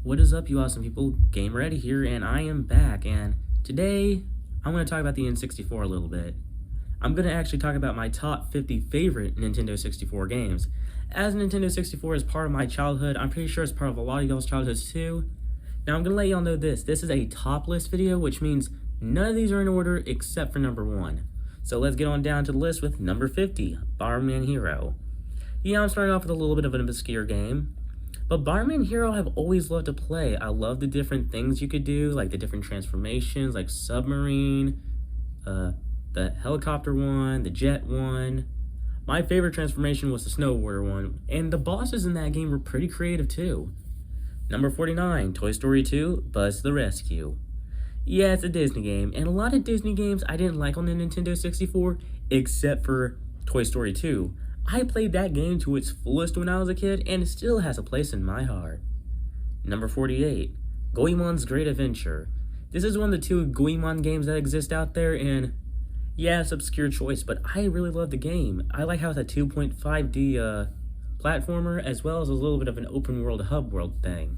What is up, you awesome people? Game Ready here, and I am back, and today I'm going to talk about the N64 a little bit. I'm going to actually talk about my top 50 favorite Nintendo 64 games. As Nintendo 64 is part of my childhood, I'm pretty sure it's part of a lot of y'all's childhoods too. Now I'm going to let y'all know this is a top list video, which means none of these are in order except for number 1. So let's get on down to the list with number 50, Bomberman Hero. Yeah, I'm starting off with a little bit of an obscure game. But Bomberman Hero I've always loved to play. I love the different things you could do, like the different transformations, like submarine, the helicopter one, the jet one. My favorite transformation was the snowboarder one, and the bosses in that game were pretty creative too. Number 49, Toy Story 2, Buzz to the Rescue. Yeah, it's a Disney game, and a lot of Disney games I didn't like on the Nintendo 64, except for Toy Story 2. I played that game to its fullest when I was a kid, and it still has a place in my heart. Number 48, Goemon's Great Adventure. This is one of the 2 Goemon games that exist out there, and yeah, it's an obscure choice, but I really love the game. I like how it's a 2.5D platformer, as well as a little bit of an open world hub world thing.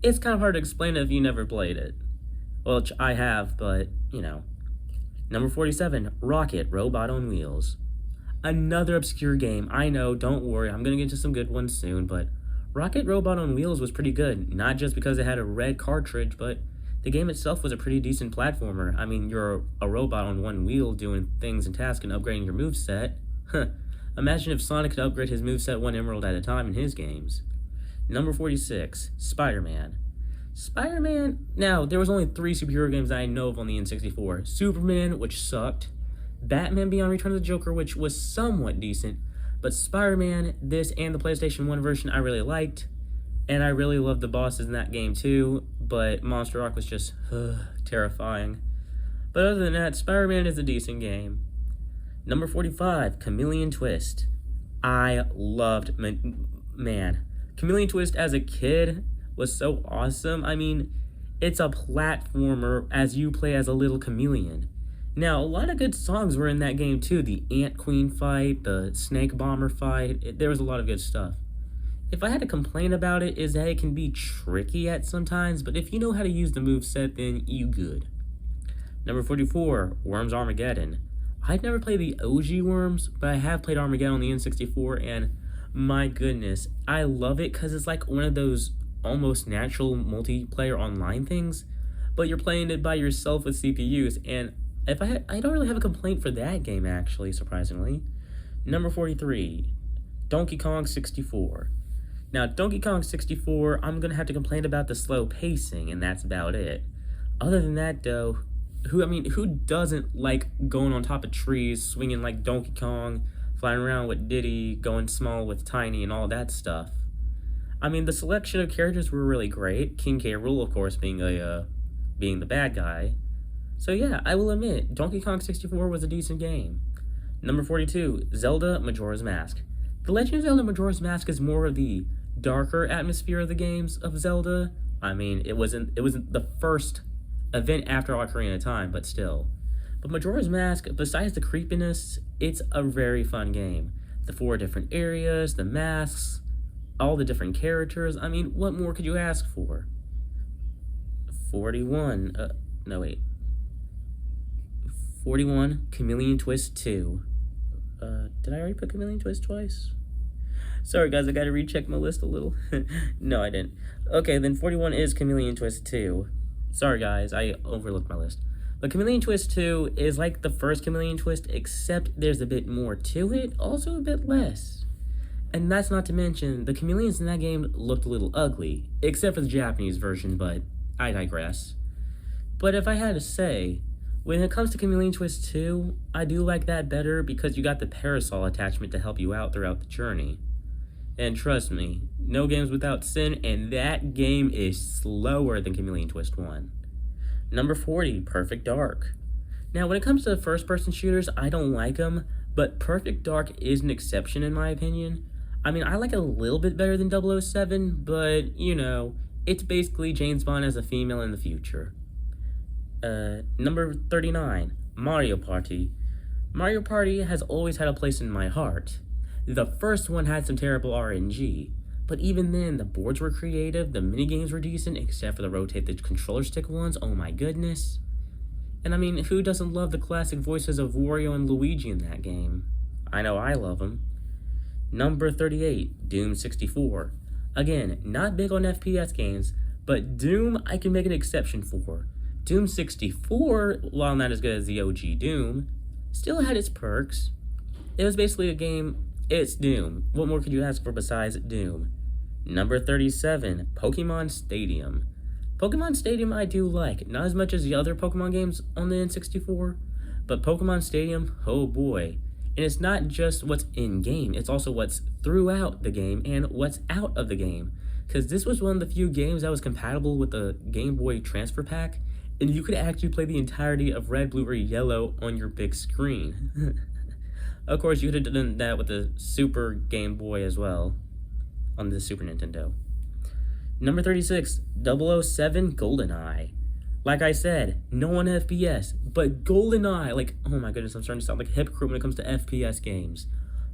It's kind of hard to explain if you never played it. Well, I have, but, you know. Number 47, Rocket Robot on Wheels. Another obscure game, I know, don't worry, I'm gonna get to some good ones soon, but Rocket Robot on Wheels was pretty good, not just because it had a red cartridge, but the game itself was a pretty decent platformer. I mean, you're a robot on one wheel doing things and tasks and upgrading your moveset. Imagine if Sonic could upgrade his moveset 1 emerald at a time in his games. Number 46, Spider-Man. Spider-Man, now, there was only 3 superhero games that I know of on the N64. Superman, which sucked. Batman Beyond Return of the Joker, which was somewhat decent, but Spider-Man, this and the PlayStation 1 version I really liked, and I really loved the bosses in that game too, but Monster Rock was just terrifying. But other than that, Spider-Man is a decent game. Number 45, Chameleon Twist. I loved, man, Chameleon Twist as a kid was so awesome. I mean, it's a platformer as you play as a little chameleon. Now, a lot of good songs were in that game too. The Ant Queen fight, the Snake Bomber fight, there was a lot of good stuff. If I had to complain about it, is that it can be tricky at sometimes, but if you know how to use the moveset, then you good. Number 44, Worms Armageddon. I've never played the OG Worms, but I have played Armageddon on the N64, and my goodness, I love it because it's like one of those almost natural multiplayer online things, but you're playing it by yourself with CPUs, and I don't really have a complaint for that game, actually, surprisingly. Number 43, Donkey Kong 64. Now, Donkey Kong 64, I'm going to have to complain about the slow pacing, and that's about it. Other than that, though, who doesn't like going on top of trees, swinging like Donkey Kong, flying around with Diddy, going small with Tiny, and all that stuff? I mean, the selection of characters were really great. King K. Rool, of course, being the bad guy. So yeah, I will admit, Donkey Kong 64 was a decent game. Number 42, Zelda Majora's Mask. The Legend of Zelda Majora's Mask is more of the darker atmosphere of the games of Zelda. I mean, it wasn't the first event after Ocarina of Time, but still. But Majora's Mask, besides the creepiness, it's a very fun game. The 4 different areas, the masks, all the different characters. I mean, what more could you ask for? 41, 41, Chameleon Twist 2. Did I already put Chameleon Twist twice? Sorry guys, I gotta recheck my list a little. No, I didn't. Okay, then 41 is Chameleon Twist 2. Sorry guys, I overlooked my list. But Chameleon Twist 2 is like the first Chameleon Twist, except there's a bit more to it, also a bit less. And that's not to mention, the chameleons in that game looked a little ugly, except for the Japanese version, but I digress. But if I had to say, when it comes to Chameleon Twist 2, I do like that better because you got the parasol attachment to help you out throughout the journey. And trust me, no game's without sin, and that game is slower than Chameleon Twist 1. Number 40, Perfect Dark. Now, when it comes to first-person shooters, I don't like them, but Perfect Dark is an exception in my opinion. I mean, I like it a little bit better than 007, but, you know, it's basically James Bond as a female in the future. Number 39, Mario Party. Mario Party has always had a place in my heart. The first one had some terrible RNG, But even then, the boards were creative, the minigames were decent, except for the rotate the controller stick ones. Oh my goodness. And I mean, who doesn't love the classic voices of Wario and Luigi in that game? I know I love them. Number 38, Doom 64. Again, not big on FPS games, but Doom I can make an exception for. Doom 64, while not as good as the OG Doom, still had its perks. It was basically a game, it's Doom. What more could you ask for besides Doom? Number 37, Pokemon Stadium. Pokemon Stadium I do like, not as much as the other Pokemon games on the N64, but Pokemon Stadium, oh boy. And it's not just what's in-game, it's also what's throughout the game and what's out of the game. Because this was one of the few games that was compatible with the Game Boy Transfer Pack, and you could actually play the entirety of Red, Blue, or Yellow on your big screen. Of course, you could have done that with the Super Game Boy as well, on the Super Nintendo. Number 36, 007 GoldenEye. Like I said, no on FPS, but GoldenEye, like, oh my goodness, I'm starting to sound like a hypocrite when it comes to FPS games.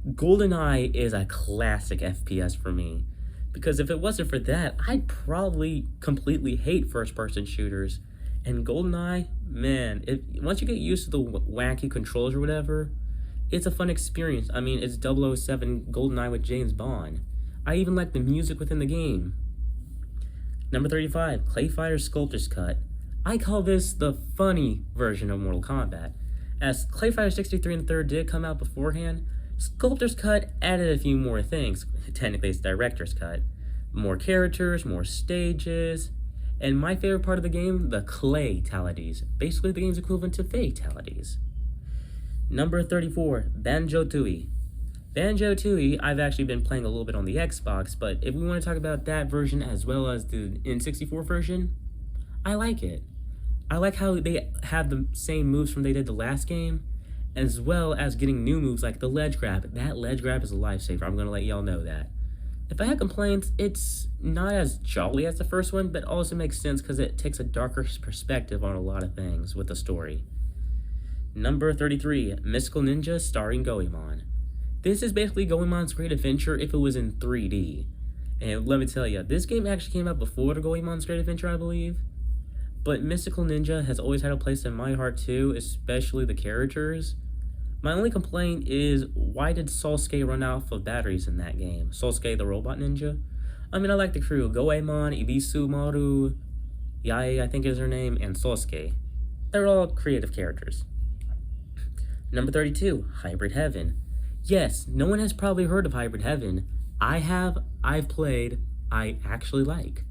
GoldenEye is a classic FPS for me, because if it wasn't for that, I'd probably completely hate first-person shooters. And GoldenEye, man, once you get used to the wacky controls or whatever, it's a fun experience. I mean, it's 007 GoldenEye with James Bond. I even like the music within the game. Number 35, Clay Fighter Sculptor's Cut. I call this the funny version of Mortal Kombat. As Clay Fighter 63 and 3rd did come out beforehand, Sculptor's Cut added a few more things. Technically, it's Director's Cut. More characters, more stages, and my favorite part of the game, the Claytalities. Basically, the game's equivalent to Fatalities. Number 34, Banjo-Tooie. Banjo-Tooie, I've actually been playing a little bit on the Xbox, but if we want to talk about that version as well as the N64 version, I like it. I like how they have the same moves from they did the last game, as well as getting new moves like the ledge grab. That ledge grab is a lifesaver, I'm going to let y'all know that. If I had complaints, it's not as jolly as the first one, but also makes sense because it takes a darker perspective on a lot of things with the story. Number 33, Mystical Ninja starring Goemon. This is basically Goemon's Great Adventure if it was in 3D. And let me tell you, this game actually came out before the Goemon's Great Adventure, I believe. But Mystical Ninja has always had a place in my heart too, especially the characters. My only complaint is, why did Sasuke run out of batteries in that game? Sasuke the Robot Ninja? I mean, I like the crew. Goemon, Ibisu, Maru, Yae, I think is her name, and Sasuke. They're all creative characters. Number 32, Hybrid Heaven. Yes, no one has probably heard of Hybrid Heaven. I have, I've played, I actually like.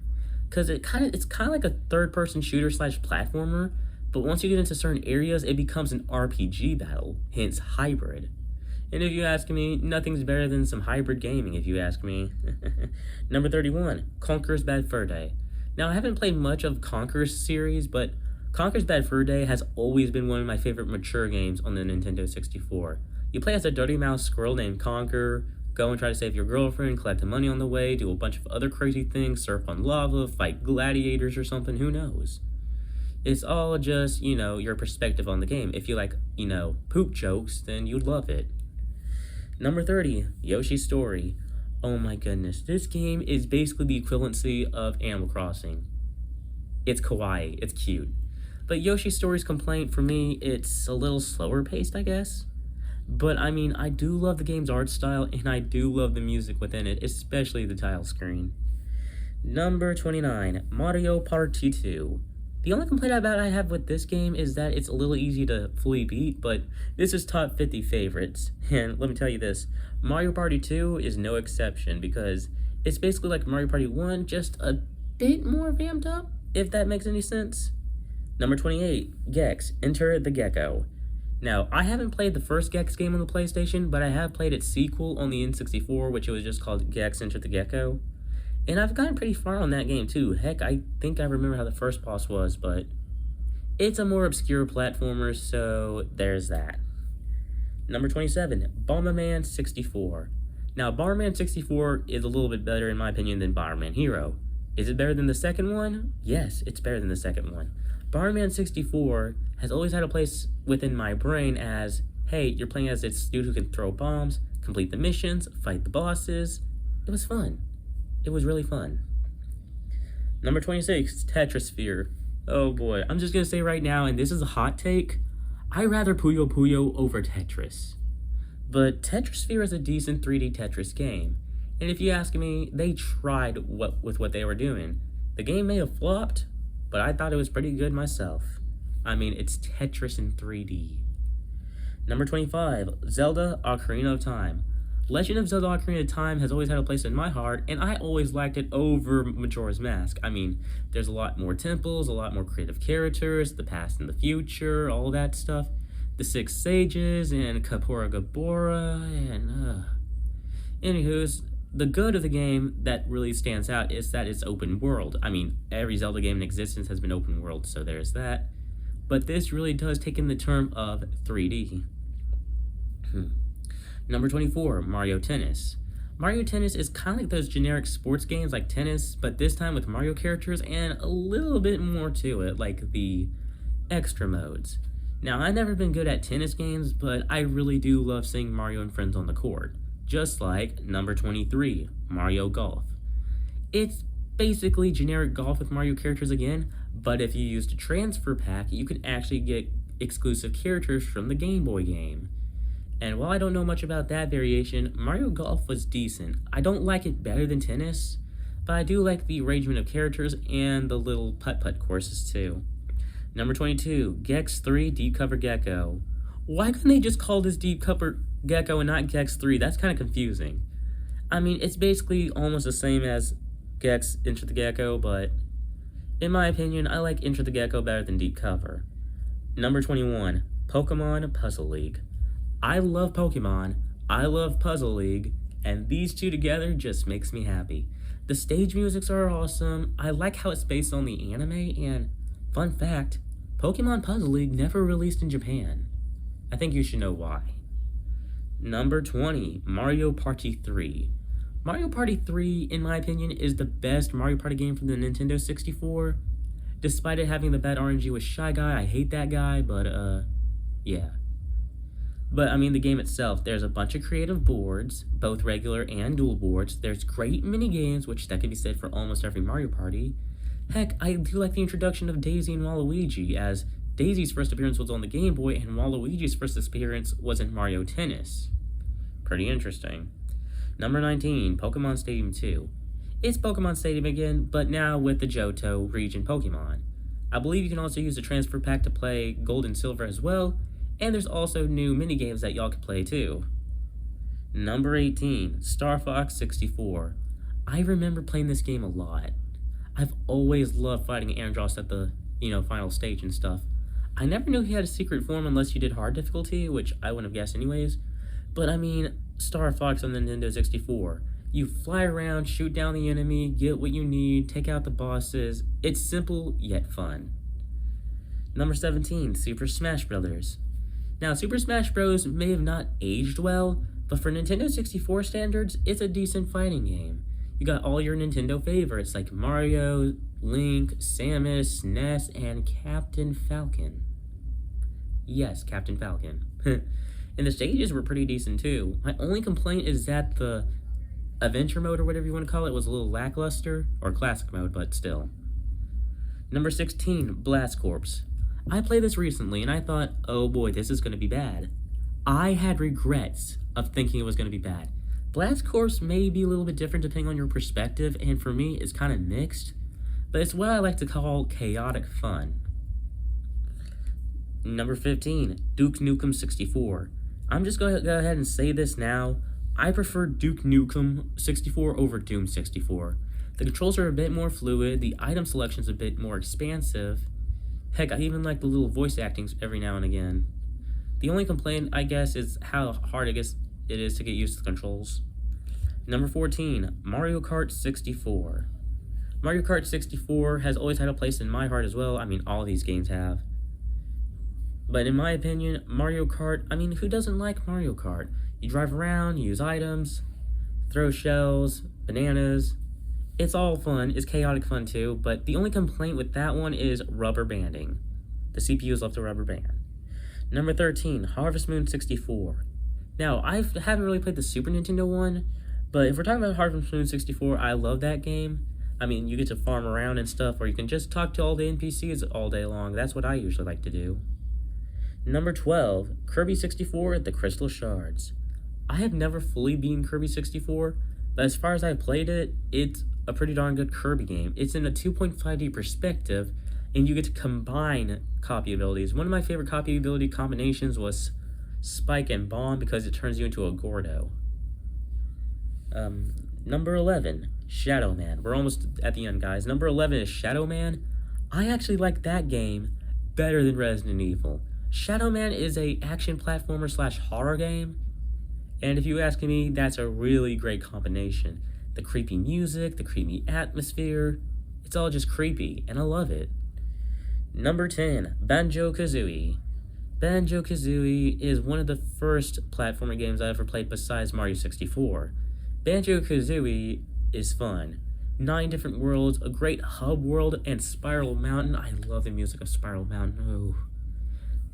Because it's kind of like a third-person shooter slash platformer, but once you get into certain areas, it becomes an RPG battle, hence hybrid. And if you ask me, nothing's better than some hybrid gaming, if you ask me. Number 31, Conker's Bad Fur Day. Now, I haven't played much of Conker's series, but Conker's Bad Fur Day has always been one of my favorite mature games on the Nintendo 64. You play as a dirty mouse squirrel named Conker, go and try to save your girlfriend, collect money on the way, do a bunch of other crazy things, surf on lava, fight gladiators or something, who knows? It's all just, your perspective on the game. If you like, poop jokes, then you'd love it. Number 30, Yoshi's Story. Oh my goodness, this game is basically the equivalency of Animal Crossing. It's kawaii, it's cute. But Yoshi's Story's complaint for me, it's a little slower paced, I guess. But I mean, I do love the game's art style, and I do love the music within it, especially the title screen. Number 29, Mario Party 2. The only complaint I have with this game is that it's a little easy to fully beat, but this is top 50 favorites. And let me tell you this, Mario Party 2 is no exception, because it's basically like Mario Party 1, just a bit more vamped up, if that makes any sense. Number 28, Gex, Enter the Gecko. Now, I haven't played the first Gex game on the PlayStation, but I have played its sequel on the N64, which was just called Gex, Enter the Gecko. And I've gotten pretty far on that game too. Heck, I think I remember how the first boss was, but it's a more obscure platformer, so there's that. Number 27, Bomberman 64. Now, Bomberman 64 is a little bit better, in my opinion, than Bomberman Hero. Is it better than the second one? Yes, it's better than the second one. Bomberman 64 has always had a place within my brain as, hey, you're playing as this dude who can throw bombs, complete the missions, fight the bosses. It was fun. It was really fun. Number 26, Tetrisphere. Oh boy, I'm just gonna say right now, and this is a hot take, I'd rather Puyo Puyo over Tetris. But Tetrisphere is a decent 3D Tetris game. And if you ask me, they tried with what they were doing. The game may have flopped, but I thought it was pretty good myself. I mean, it's Tetris in 3D. Number 25, Zelda Ocarina of Time. Legend of Zelda Ocarina of Time has always had a place in my heart, and I always liked it over Majora's Mask. I mean, there's a lot more temples, a lot more creative characters, the past and the future, all that stuff. The Six Sages, and Kapora Gabora, and Anywho's, the good of the game that really stands out is that it's open world. I mean, every Zelda game in existence has been open world, so there's that. But this really does take in the term of 3D. Number 24, Mario Tennis. Mario Tennis is kind of like those generic sports games like tennis, but this time with Mario characters and a little bit more to it, like the extra modes. Now, I've never been good at tennis games, but I really do love seeing Mario and friends on the court. Just like number 23, Mario Golf. It's basically generic golf with Mario characters again, but if you used a transfer pack, you can actually get exclusive characters from the Game Boy game. And while I don't know much about that variation, Mario Golf was decent. I don't like it better than tennis, but I do like the arrangement of characters and the little putt-putt courses too. Number 22, Gex 3 Deep Cover Gecko. Why couldn't they just call this Deep Cover Gecko and not Gex 3? That's kind of confusing. I mean, it's basically almost the same as Gex Enter the Gecko, but in my opinion, I like Enter the Gecko better than Deep Cover. Number 21, Pokemon Puzzle League. I love Pokemon, I love Puzzle League, and these two together just makes me happy. The stage musics are awesome, I like how it's based on the anime, and fun fact, Pokemon Puzzle League never released in Japan. I think you should know why. Number 20, Mario Party 3. Mario Party 3, in my opinion, is the best Mario Party game from the Nintendo 64. Despite it having the bad RNG with Shy Guy, I hate that guy, but yeah. But, I mean, the game itself, there's a bunch of creative boards, both regular and dual boards. There's great mini-games, which that can be said for almost every Mario Party. Heck, I do like the introduction of Daisy and Waluigi, as Daisy's first appearance was on the Game Boy, and Waluigi's first appearance was in Mario Tennis. Pretty interesting. Number 19, Pokemon Stadium 2. It's Pokemon Stadium again, but now with the Johto region Pokemon. I believe you can also use the transfer pack to play Gold and Silver as well, and there's also new minigames that y'all can play too. Number 18, Star Fox 64. I remember playing this game a lot. I've always loved fighting Andross at the, final stage and stuff. I never knew he had a secret form unless you did hard difficulty, which I wouldn't have guessed anyways. But I mean, Star Fox on the Nintendo 64. You fly around, shoot down the enemy, get what you need, take out the bosses. It's simple, yet fun. Number 17, Super Smash Bros. Now, Super Smash Bros. May have not aged well, but for Nintendo 64 standards, it's a decent fighting game. You got all your Nintendo favorites like Mario, Link, Samus, Ness, and Captain Falcon. Yes, Captain Falcon. And the stages were pretty decent too. My only complaint is that the adventure mode, or whatever you want to call it, was a little lackluster, or classic mode, but still. Number 16, Blast Corps. I played this recently and I thought, oh boy, this is going to be bad. I had regrets of thinking it was going to be bad. Blast Corps may be a little bit different depending on your perspective, and for me, it's kind of mixed, but it's what I like to call chaotic fun. Number 15, Duke Nukem 64. I'm just going to go ahead and say this now. I prefer Duke Nukem 64 over Doom 64. The controls are a bit more fluid, the item selection's a bit more expansive. Heck, I even like the little voice actings every now and again. The only complaint, I guess, is how hard it is to get used to the controls. Number 14, Mario Kart 64. Mario Kart 64 has always had a place in my heart as well. I mean, all these games have. But in my opinion, Mario Kart, who doesn't like Mario Kart? You drive around, you use items, throw shells, bananas. It's all fun, it's chaotic fun too, but the only complaint with that one is rubber banding. The CPUs love to rubber band. Number 13, Harvest Moon 64. Now, I haven't really played the Super Nintendo one, But if we're talking about Harvest Moon 64, I love that game. I mean, you get to farm around and stuff, or you can just talk to all the NPCs all day long. That's what I usually like to do. Number 12, Kirby 64, The Crystal Shards. I have never fully beaten Kirby 64, but as far as I've played it, it's a pretty darn good Kirby game. It's in a 2.5D perspective, and you get to combine copy abilities. One of my favorite copy ability combinations was Spike and Bomb because it turns you into a Gordo. Number 11, Shadow Man. We're almost at the end, guys. Number 11 is Shadow Man. I actually like that game better than Resident Evil. Shadow Man is a action platformer slash horror game, and if you ask me, that's a really great combination. The creepy music, the creepy atmosphere, it's all just creepy, and I love it. Number 10, Banjo-Kazooie. Banjo-Kazooie is one of the first platformer games I ever played besides Mario 64. Banjo-Kazooie is fun. 9 different worlds, a great hub world, and Spiral Mountain. I love the music of Spiral Mountain. Oh.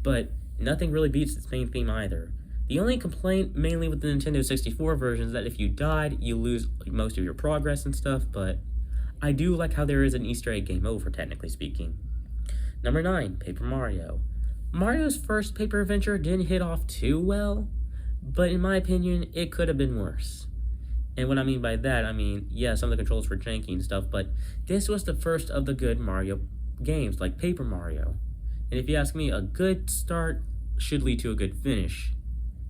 But nothing really beats its main theme either. The only complaint, mainly with the Nintendo 64 version, is that if you died, you lose most of your progress and stuff, but I do like how there is an Easter egg game over, technically speaking. Number 9, Paper Mario. Mario's first paper adventure didn't hit off too well, but in my opinion, it could have been worse. And what I mean by that, I mean, yeah, some of the controls were janky and stuff, but this was the first of the good Mario games, like Paper Mario. And if you ask me, a good start should lead to a good finish.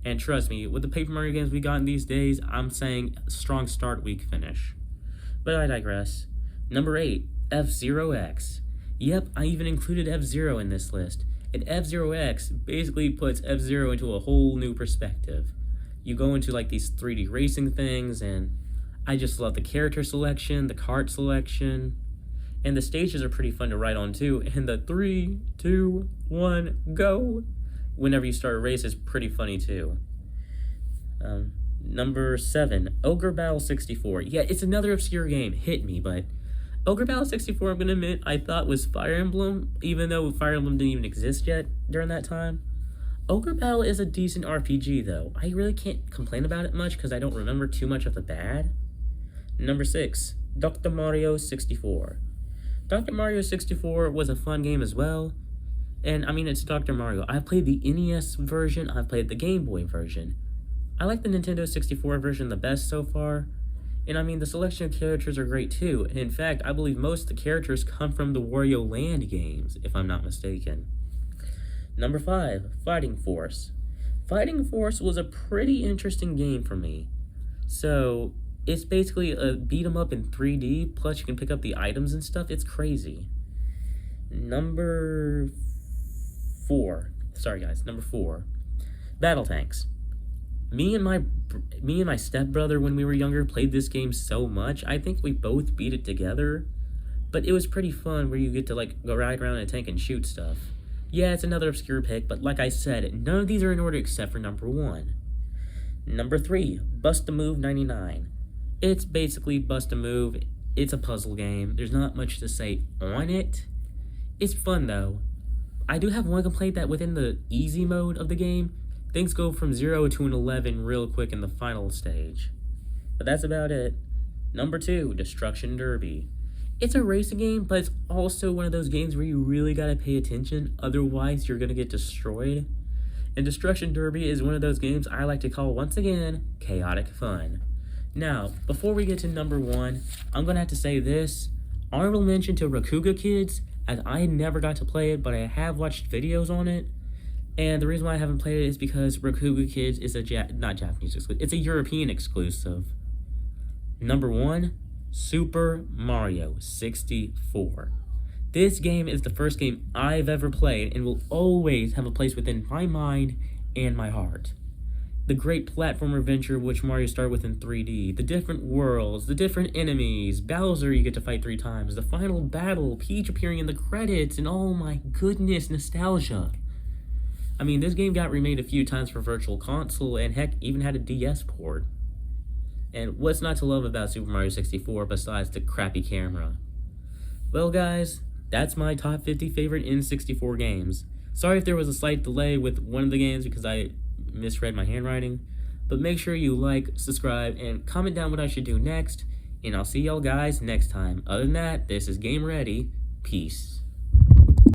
And trust me, with the Paper Mario games we got in these days, I'm saying strong start, weak finish. But I digress. Number 8, F-Zero X. Yep, I even included F-Zero in this list. And F-Zero X basically puts F-Zero into a whole new perspective. You go into like these 3D racing things, and I just love the character selection, the kart selection, and the stages are pretty fun to ride on too. And the 3, 2, 1, go! Whenever you start a race is pretty funny too. Number 7, Ogre Battle 64. Yeah, it's another obscure game, hit me, but Ogre Battle 64, I'm gonna admit, I thought was Fire Emblem, even though Fire Emblem didn't even exist yet during that time. Ogre Battle is a decent RPG though. I really can't complain about it much because I don't remember too much of the bad. Number 6, Dr. Mario 64. Dr. Mario 64 was a fun game as well. And I mean, it's Dr. Mario. I've played the NES version, I've played the Game Boy version. I like the Nintendo 64 version the best so far. And I mean, the selection of characters are great too. In fact, I believe most of the characters come from the Wario Land games, if I'm not mistaken. Number 5, Fighting Force. Fighting Force was a pretty interesting game for me. So, it's basically a beat 'em up in 3D, plus you can pick up the items and stuff. It's crazy. Number 4. Sorry guys, number 4. Battle Tanks. Me and my stepbrother, when we were younger, played this game so much. I think we both beat it together. But it was pretty fun where you get to like go ride around in a tank and shoot stuff. Yeah, it's another obscure pick, but like I said, none of these are in order except for number 1. Number 3, Bust-A-Move 99. It's basically Bust-A-Move. It's a puzzle game. There's not much to say on it. It's fun though. I do have one complaint that within the easy mode of the game, things go from 0 to an 11 real quick in the final stage. But that's about it. Number 2, Destruction Derby. It's a racing game, but it's also one of those games where you really gotta pay attention, otherwise you're gonna get destroyed. And Destruction Derby is one of those games I like to call, once again, chaotic fun. Now, before we get to number 1, I'm gonna have to say this. Honorable mention to Rakuga Kids, as I never got to play it, but I have watched videos on it. And the reason why I haven't played it is because Rakuga Kids is not Japanese exclusive, it's a European exclusive. Number 1, Super Mario 64. This game is the first game I've ever played and will always have a place within my mind and my heart. The great platform adventure which Mario started with in 3D, the different worlds, the different enemies, Bowser you get to fight 3 times, the final battle, Peach appearing in the credits, and oh my goodness, nostalgia. I mean, this game got remade a few times for Virtual Console, and heck, even had a DS port. And what's not to love about Super Mario 64 besides the crappy camera? Well guys, that's my top 50 favorite N64 games. Sorry if there was a slight delay with one of the games because I misread my handwriting, But make sure you like, subscribe, and comment down what I should do next. And I'll see y'all guys next time. Other than that, this is Game Ready. Peace.